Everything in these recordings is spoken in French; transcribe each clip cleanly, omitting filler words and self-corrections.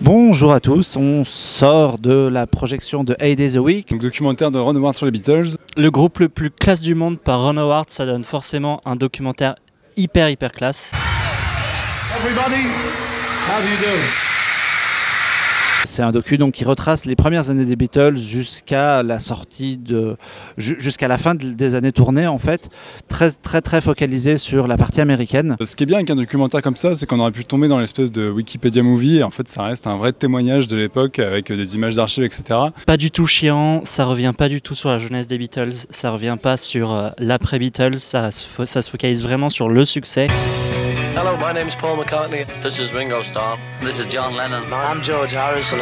Bonjour à tous, on sort de la projection de 8 Days a Week. Donc documentaire de Ron Howard sur les Beatles. Le groupe le plus classe du monde par Ron Howard, ça donne forcément un documentaire hyper classe. Everybody, how do you do? C'est un docu donc qui retrace les premières années des Beatles jusqu'à la sortie jusqu'à la fin des années tournées en fait, très focalisé sur la partie américaine. Ce qui est bien avec un documentaire comme ça, c'est qu'on aurait pu tomber dans l'espèce de Wikipédia movie et en fait ça reste un vrai témoignage de l'époque avec des images d'archives, etc. Pas du tout chiant, ça revient pas du tout sur la jeunesse des Beatles, ça revient pas sur l'après-Beatles, ça se focalise vraiment sur le succès. Hello, my name's Paul McCartney. This is Ringo Starr. This is John Lennon. I'm George Harrison.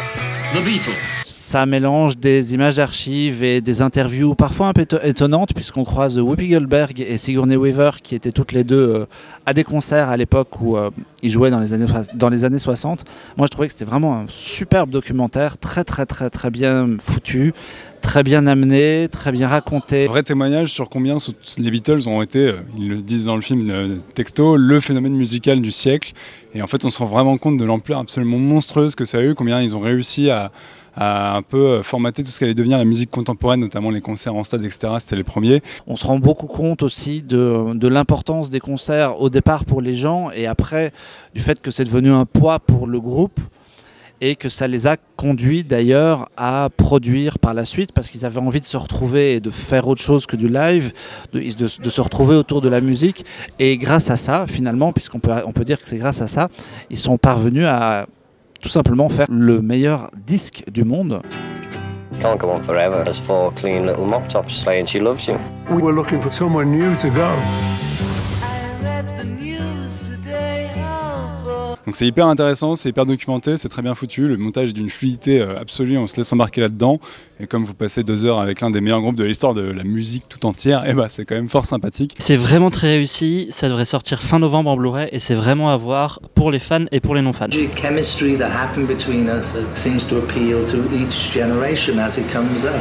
The Beatles. Ça mélange des images d'archives et des interviews parfois un peu étonnantes puisqu'on croise Whoopi Goldberg et Sigourney Weaver qui étaient toutes les deux à des concerts à l'époque où ils jouaient dans les années 60. Moi je trouvais que c'était vraiment un superbe documentaire, très bien foutu, très bien amené, très bien raconté. Un vrai témoignage sur combien les Beatles ont été, ils le disent dans le film texto, le phénomène musical du siècle. Et en fait on se rend vraiment compte de l'ampleur absolument monstrueuse que ça a eu, combien ils ont réussi à un peu formater tout ce qu'allait devenir la musique contemporaine, notamment les concerts en stade, etc. C'était les premiers. On se rend beaucoup compte aussi de l'importance des concerts au départ pour les gens et après du fait que c'est devenu un poids pour le groupe et que ça les a conduits d'ailleurs à produire par la suite parce qu'ils avaient envie de se retrouver et de faire autre chose que du live, de se retrouver autour de la musique et grâce à ça finalement, puisqu'on peut dire que c'est grâce à ça, ils sont parvenus à tout simplement faire le meilleur disque du monde. Can't go on forever as four clean little mop tops saying she loves you. We were looking for someone new to go. Donc c'est hyper intéressant, c'est hyper documenté, c'est très bien foutu, le montage est d'une fluidité absolue, on se laisse embarquer là-dedans. Et comme vous passez 2 heures avec l'un des meilleurs groupes de l'histoire de la musique tout entière, et bah c'est quand même fort sympathique. C'est vraiment très réussi, ça devrait sortir fin novembre en Blu-ray et c'est vraiment à voir pour les fans et pour les non-fans. The chemistry that happened between us seems to appeal to each generation as it comes up.